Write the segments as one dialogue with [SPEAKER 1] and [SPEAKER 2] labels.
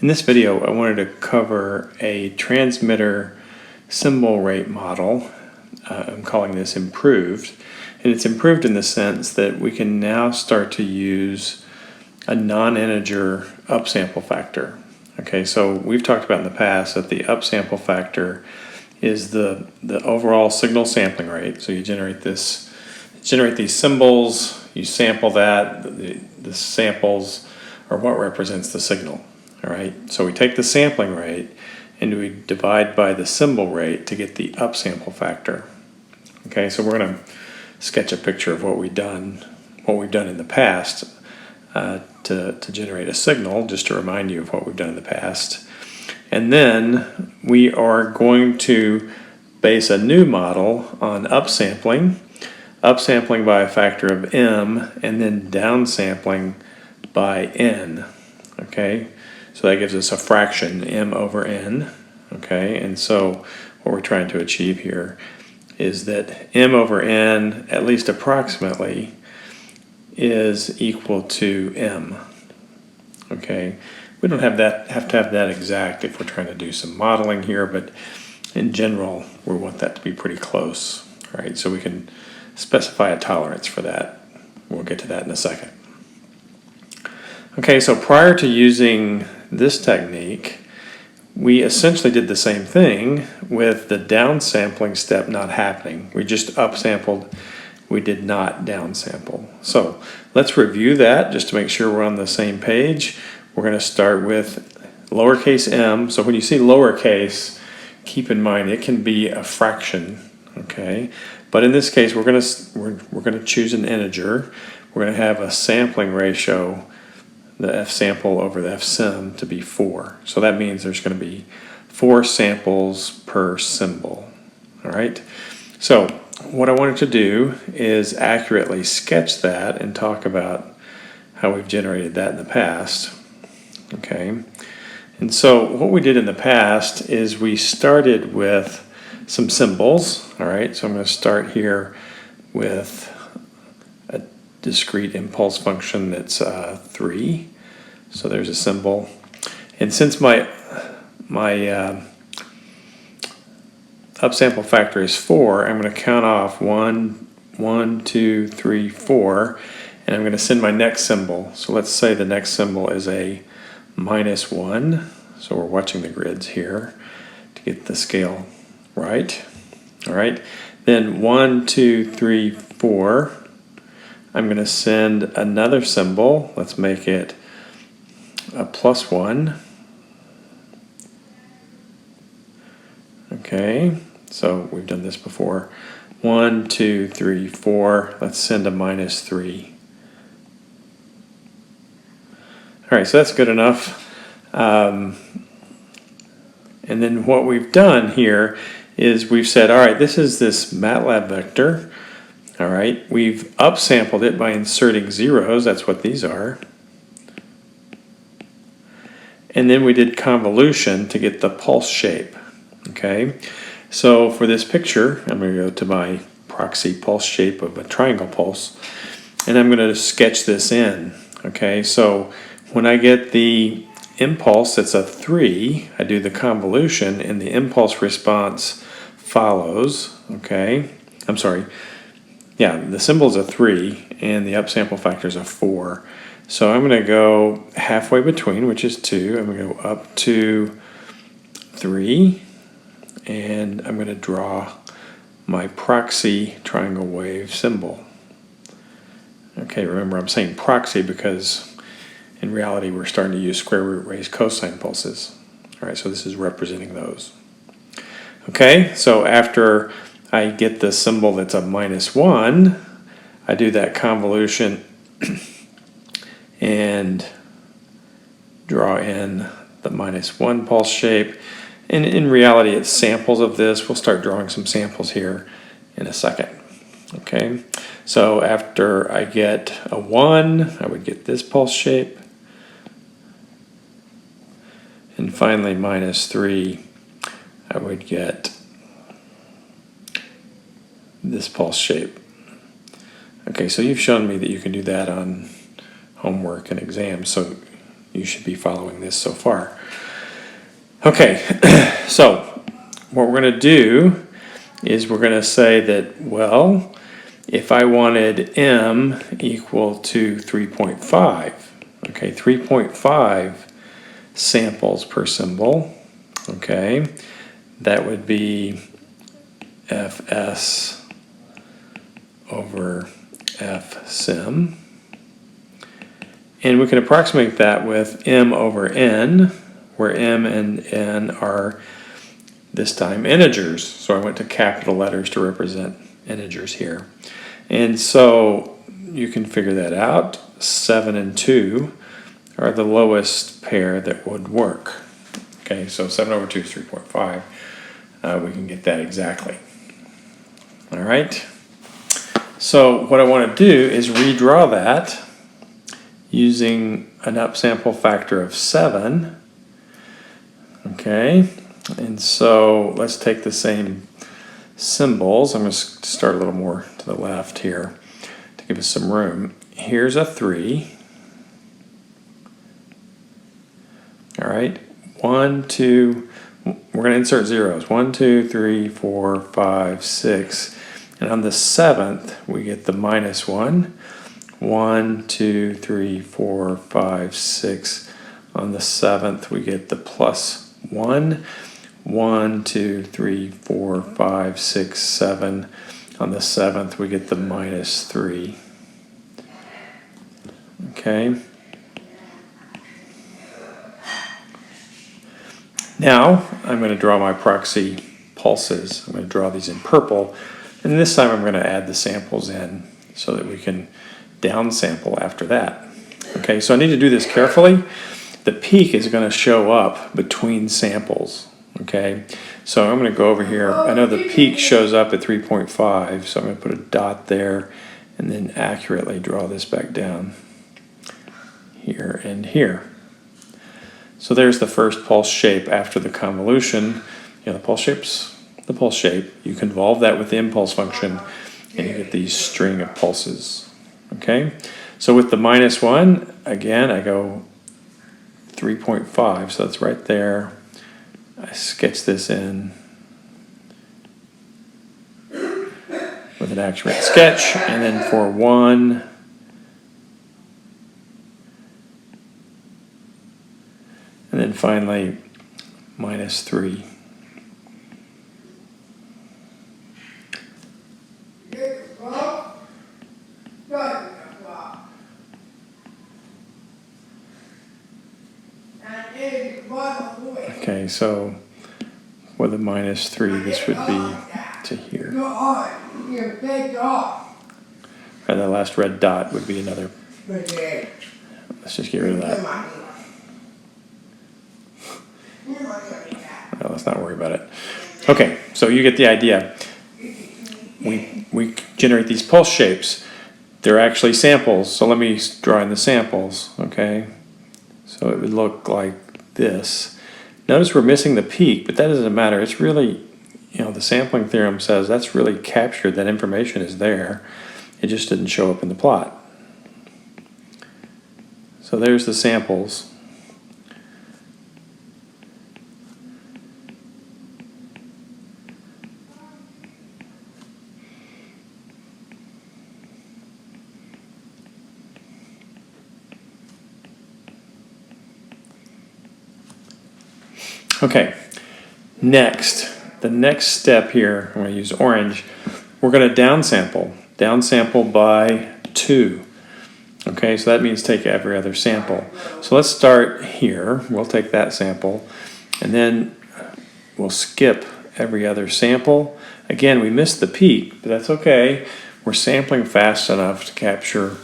[SPEAKER 1] In this video, I wanted to cover a transmitter symbol rate model. I'm calling this improved. And it's improved in the sense that we can now start to use a non-integer upsample factor. Okay, so we've talked about in the past that the upsample factor is the overall signal sampling rate. So you generate these symbols, you sample that, the samples are what represents the signal. All right, so we take the sampling rate and we divide by the symbol rate to get the upsample factor. Okay, so we're going to sketch a picture of what we've done in the past to generate a signal, just to remind you of what we've done in the past. And then we are going to base a new model on upsampling by a factor of m, and then downsampling by n. Okay, so that gives us a fraction, m over n. Okay, and so what we're trying to achieve here is that m over n, at least approximately, is equal to m. Okay, we don't have to have that exact if we're trying to do some modeling here, but in general, we want that to be pretty close. All right, so we can specify a tolerance for that. We'll get to that in a second. Okay, so prior to using this technique, we essentially did the same thing with the downsampling step not happening. We just upsampled, we did not downsample. So let's review that just to make sure we're on the same page. We're going to start with lowercase m. So when you see lowercase, keep in mind it can be a fraction. Okay, but in this case we're going to choose an integer. We're going to have a sampling ratio, the f sample over the f sim, to be 4. So that means there's going to be 4 samples per symbol. All right, so what I wanted to do is accurately sketch that and talk about how we've generated that in the past. Okay, and so what we did in the past is we started with some symbols. All right, so I'm going to start here with a discrete impulse function that's 3. So there's a symbol, and since my upsample factor is 4, I'm going to count off 1, 2, 3, 4, and I'm going to send my next symbol. So let's say the next symbol is a -1. So we're watching the grids here to get the scale right. All right, then 1, 2, 3, 4. I'm going to send another symbol. Let's make it a +1. Okay, so we've done this before. 1, 2, 3, 4. Let's send a -3. All right, so that's good enough. And then what we've done here is we've said, all right, this is this MATLAB vector. All right, we've upsampled it by inserting zeros. That's what these are. And then we did convolution to get the pulse shape. Okay, so for this picture, I'm going to go to my proxy pulse shape of a triangle pulse, and I'm going to sketch this in. Okay, so when I get the impulse that's a 3, I do the convolution, and the impulse response follows. Okay, I'm sorry. Yeah, the symbol is a 3, and the upsample factor is a 4. So I'm going to go halfway between, which is 2. I'm going to go up to 3, and I'm going to draw my proxy triangle wave symbol. Okay, remember I'm saying proxy because in reality we're starting to use square root raised cosine pulses. All right, so this is representing those. Okay, so after I get the symbol that's a -1, I do that convolution and draw in the -1 pulse shape. And in reality, it's samples of this. We'll start drawing some samples here in a second. Okay, so after I get a 1, I would get this pulse shape. And finally, -3, I would get this pulse shape. Okay, so you've shown me that you can do that on homework and exams, so you should be following this so far. Okay, so what we're going to do is we're going to say that, well, if I wanted m equal to 3.5, okay, 3.5 samples per symbol, okay, that would be fs over fsim. And we can approximate that with m over n, where m and n are this time integers. So I went to capital letters to represent integers here. And so you can figure that out. 7 and 2 are the lowest pair that would work. Okay, so 7 over 2 is 3.5. We can get that exactly. All right. So what I want to do is redraw that using an upsample factor of 7. Okay, and so let's take the same symbols. I'm going to start a little more to the left here to give us some room. Here's a 3. All right, 1, 2, we're going to insert zeros. 1, 2, 3, 4, 5, 6. And on the 7th, we get the minus 1. 1, 2, 3, 4, 5, 6. On the 7th, we get the plus 1. 1, 2, 3, 4, 5, 6, 7. On the 7th, we get the minus 3. Okay. Now, I'm going to draw my proxy pulses. I'm going to draw these in purple. And this time I'm going to add the samples in so that we can downsample after that. Okay, so I need to do this carefully. The peak is going to show up between samples. Okay, so I'm going to go over here. I know the peak shows up at 3.5, so I'm going to put a dot there and then accurately draw this back down here and here. So there's the first pulse shape after the convolution. You know, the pulse shape's the pulse shape. You convolve that with the impulse function and you get these string of pulses. Okay, so with the minus 1, again, I go 3.5, so that's right there. I sketch this in with an accurate sketch, and then for 1, and then finally minus 3. Okay, so with a minus 3, this would be to here. And the last red dot would be another. Let's just get rid of that. No, let's not worry about it. Okay, so you get the idea. We generate these pulse shapes. They're actually samples, so let me draw in the samples, okay? So it would look like this. Notice we're missing the peak, but that doesn't matter. It's really, you know, the sampling theorem says that's really captured, that information is there. It just didn't show up in the plot. So there's the samples. Okay, next, the next step here, I'm going to use orange, we're going to downsample by 2. Okay, so that means take every other sample. So let's start here, we'll take that sample, and then we'll skip every other sample. Again, we missed the peak, but that's okay. We're sampling fast enough to capture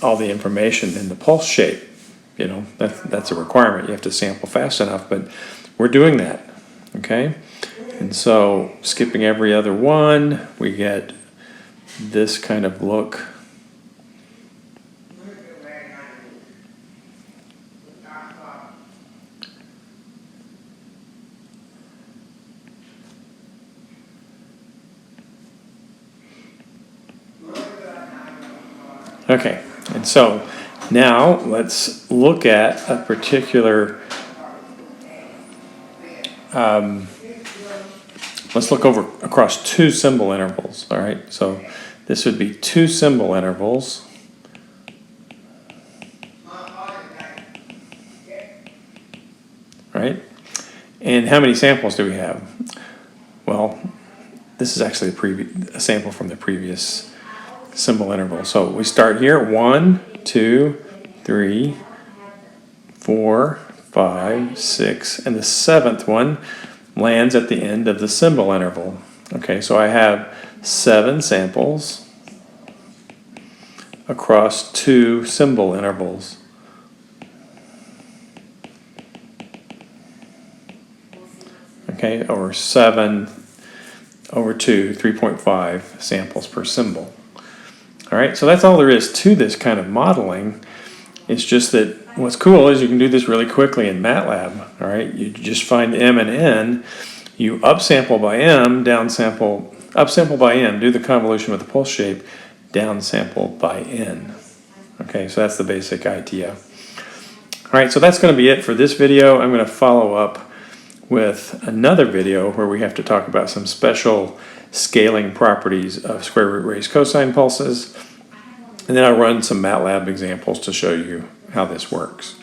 [SPEAKER 1] all the information in the pulse shape. You know, that's a requirement. You have to sample fast enough, but we're doing that, okay? And so skipping every other one, we get this kind of look. Okay, and so Now let's look at a particular, let's look over across two symbol intervals, all right? So this would be two symbol intervals. Right? And how many samples do we have? Well, this is actually a sample from the previous symbol interval. So we start here, 1, 2, 3, 4, 5, 6, and the seventh one lands at the end of the symbol interval. Okay, so I have 7 samples across two symbol intervals. Okay, or 7 over 2, 3.5 samples per symbol. All right, so that's all there is to this kind of modeling. It's just that what's cool is you can do this really quickly in MATLAB. All right, you just find M and N, you upsample by M, upsample by N, do the convolution with the pulse shape, downsample by N. Okay, so that's the basic idea. All right, so that's going to be it for this video. I'm going to follow up with another video where we have to talk about some special scaling properties of square root raised cosine pulses, and then I'll run some MATLAB examples to show you how this works.